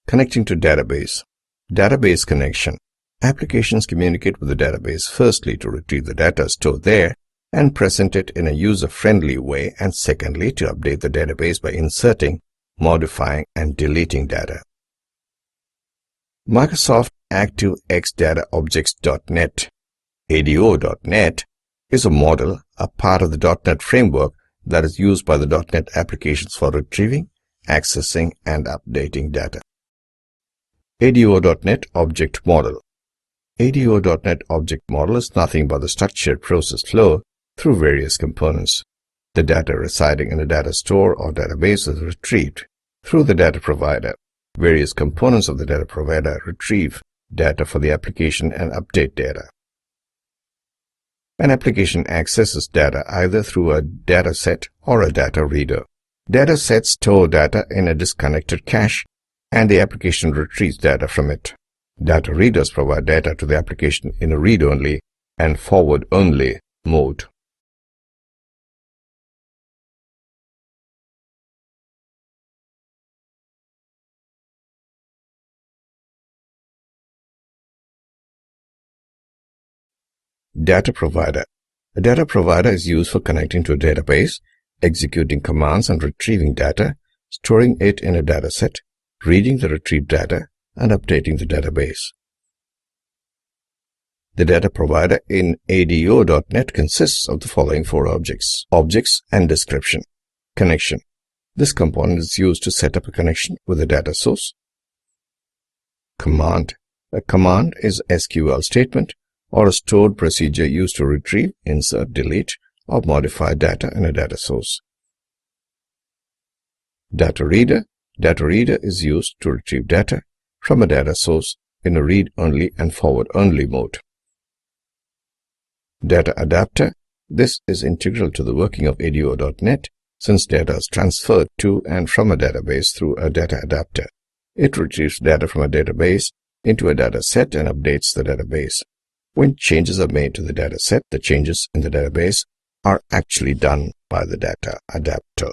Connecting to database. Database connection. Applications communicate with the database firstly to retrieve the data stored there and present it in a user-friendly way, and secondly to update the database by inserting, modifying, and deleting data. Microsoft ActiveX Data Objects.net ADO.net is a model, a part of the .NET framework that is used by the .NET applications for retrieving, accessing, and updating data. ADO.net Object Model. ADO.net Object Model is nothing but the structured process flow through various components. The data residing in a data store or database is retrieved through the data provider. Various components of the data provider retrieve data for the application and update data. An application accesses data either through a data set or a data reader. Data sets store data in a disconnected cache, and the application retrieves data from it. Data readers provide data to the application in a read-only and forward-only mode. Data provider. A data provider is used for connecting to a database, executing commands and retrieving data, storing it in a dataset, reading the retrieved data, and updating the database. The data provider in ADO.net consists of the following four objects: objects and description. Connection. This component is used to set up a connection with a data source. Command. A command is an SQL statement or a stored procedure used to retrieve, insert, delete, or modify data in a data source. Data reader. Data reader is used to retrieve data from a data source in a read-only and forward-only mode. Data adapter. This is integral to the working of ADO.net since data is transferred to and from a database through a data adapter. It retrieves data from a database into a data set and updates the database. When changes are made to the data set, the changes in the database are actually done by the data adapter.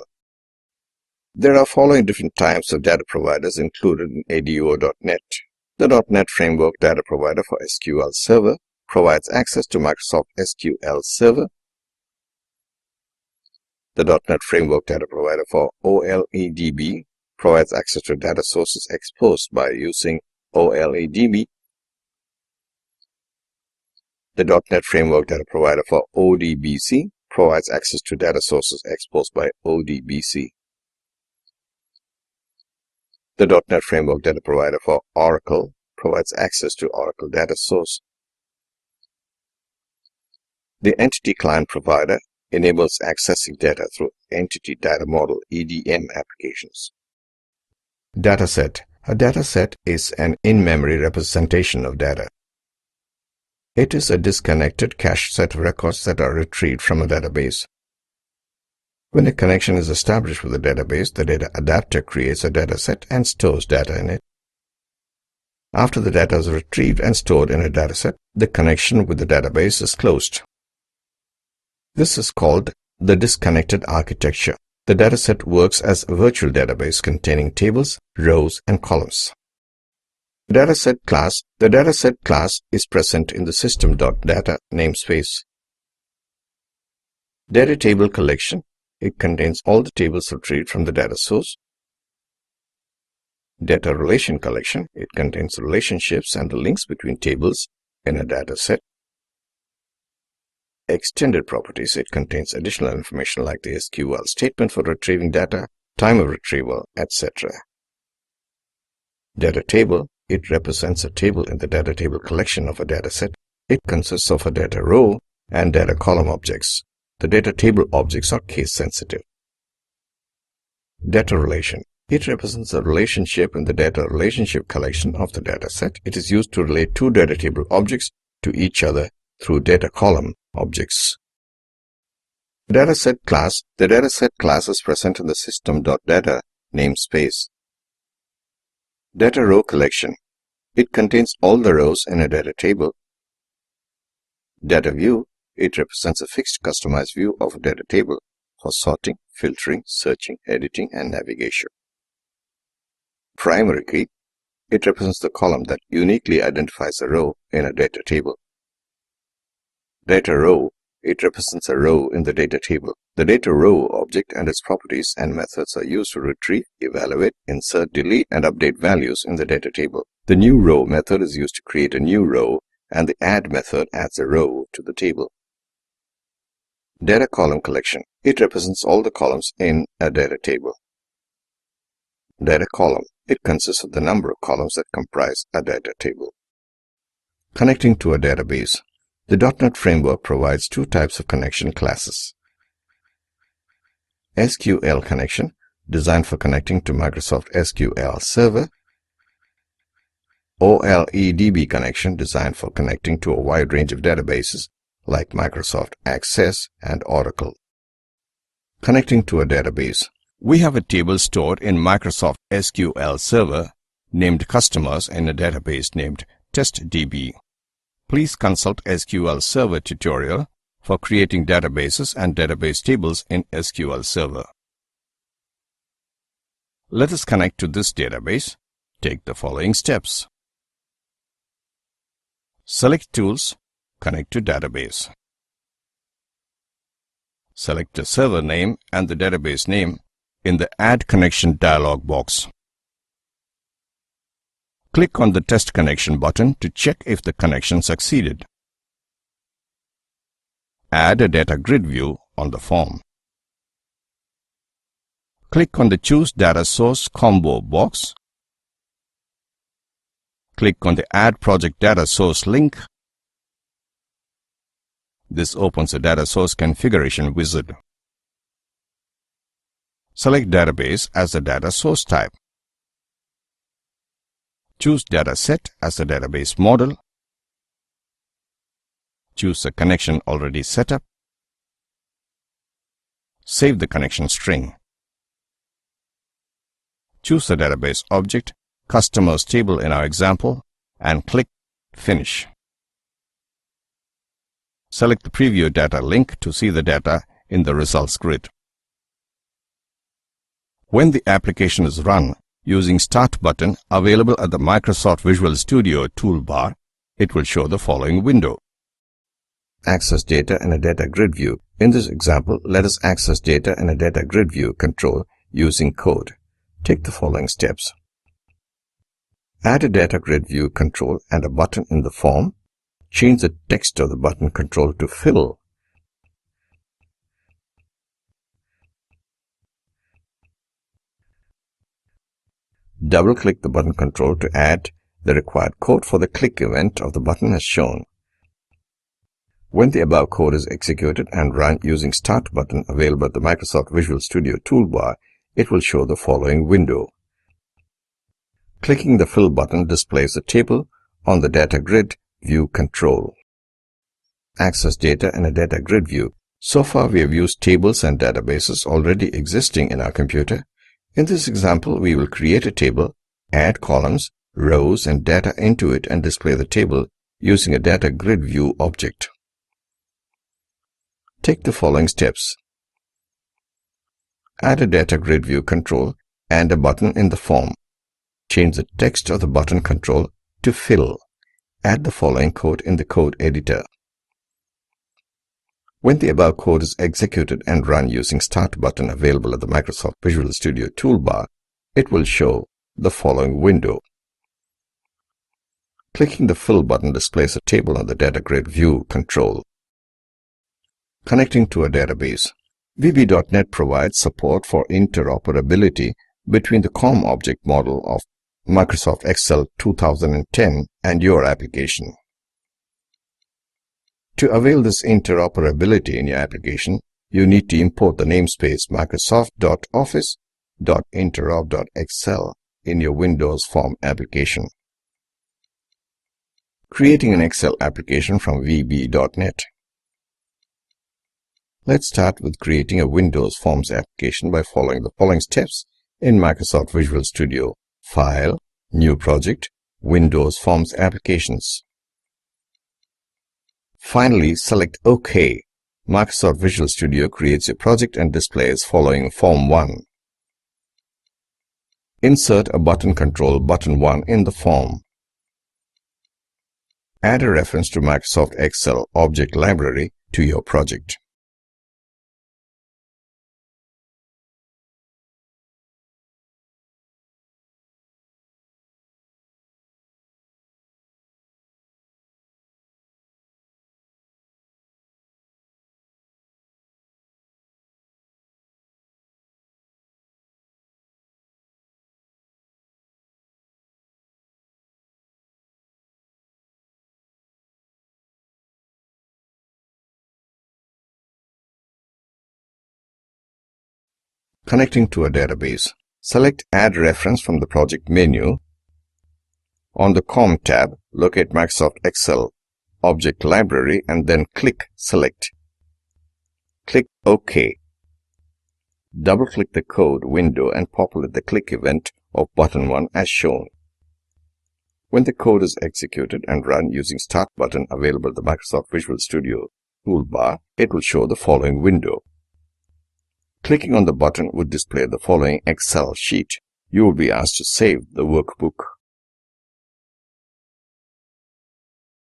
There are following different types of data providers included in ADO.net. The .NET Framework Data Provider for SQL Server provides access to Microsoft SQL Server. The .NET Framework Data Provider for OLEDB provides access to data sources exposed by using OLEDB. The .NET Framework Data Provider for ODBC provides access to data sources exposed by ODBC. The .NET Framework Data Provider for Oracle provides access to Oracle data source. The Entity Client Provider enables accessing data through Entity Data Model (EDM) applications. Dataset. A dataset is an in-memory representation of data. It is a disconnected cached set of records that are retrieved from a database. When a connection is established with a database, the data adapter creates a dataset and stores data in it. After the data is retrieved and stored in a dataset, the connection with the database is closed. This is called the disconnected architecture. The dataset works as a virtual database containing tables, rows, and columns. The dataset class is present in the system.data namespace. Data table collection. It contains all the tables retrieved from the data source. Data relation collection. It contains relationships and the links between tables in a data set. Extended properties. It contains additional information like the SQL statement for retrieving data, time of retrieval, etc. Data table. It represents a table in the data table collection of a data set. It consists of a data row and data column objects. The data table objects are case sensitive. Data relation. It represents a relationship in the data relationship collection of the data set. It is used to relate two data table objects to each other through data column objects. Dataset class. The dataset class is present in the system.data namespace. Data row collection. It contains all the rows in a data table. Data view. It represents a fixed customized view of a data table for sorting, filtering, searching, editing, and navigation. Primary key. It represents the column that uniquely identifies a row in a data table. Data row. It represents a row in the data table. The data row object and its properties and methods are used to retrieve, evaluate, insert, delete, and update values in the data table. The new row method is used to create a new row, and the add method adds a row to the table. Data column collection. It represents all the columns in a data table. Data column. It consists of the number of columns that comprise a data table. Connecting to a database. The Dotnet framework provides two types of connection classes. SQL connection, designed for connecting to Microsoft SQL Server. OLEDB connection, designed for connecting to a wide range of databases like Microsoft Access and Oracle. Connecting to a database. We have a table stored in Microsoft SQL Server named Customers in a database named TestDB. Please consult SQL Server tutorial for creating databases and database tables in SQL Server. Let us connect to this database. Take the following steps. Select Tools, Connect to Database. Select the server name and the database name in the Add Connection dialog box. Click on the Test Connection button to check if the connection succeeded. Add a data grid view on the form. Click on the Choose Data Source combo box. Click on the Add Project Data Source link. This opens a data source configuration wizard. Select Database as the data source type. Choose Dataset as the database model. Choose a connection already set up. Save the connection string. Choose the database object, Customers table in our example, and click Finish. Select the Preview Data link to see the data in the results grid. When the application is run, using Start button available at the Microsoft Visual Studio toolbar, it will show the following window. Access data in a data grid view. In this example, let us access data in a data grid view control using code. Take the following steps. Add a data grid view control and a button in the form. Change the text of the button control to fill. Double-click the button control to add the required code for the click event of the button as shown. When the above code is executed and run using Start button available at the Microsoft Visual Studio toolbar, it will show the following window. Clicking the Fill button displays the table on the data grid view control. Access data in a data grid view. So far we have used tables and databases already existing in our computer. In this example, we will create a table, add columns, rows, and data into it and display the table using a data grid view object. Take the following steps. Add a data grid view control and a button in the form. Change the text of the button control to fill. Add the following code in the code editor. When the above code is executed and run using Start button available at the Microsoft Visual Studio toolbar, it will show the following window. Clicking the Fill button displays a table on the data grid view control. Connecting to a database. VB.NET provides support for interoperability between the COM object model of Microsoft Excel 2010 and your application. To avail this interoperability in your application, you need to import the namespace microsoft.office.interop.excel in your Windows Form application. Creating an Excel application from VB.NET. Let's start with creating a Windows Forms application by following the following steps in Microsoft Visual Studio. File, New Project, Windows Forms Applications. Finally, select OK. Microsoft Visual Studio creates a project and displays following Form 1. Insert a button control button 1 in the form. Add a reference to Microsoft Excel object library to your project. Connecting to a database. Select Add Reference from the project menu. On the COM tab, locate Microsoft Excel Object Library and then click Select. Click OK. Double-click the code window and populate the click event of button 1 as shown. When the code is executed and run using Start button available in the Microsoft Visual Studio toolbar, it will show the following window. Clicking on the button would display the following Excel sheet. You will be asked to save the workbook.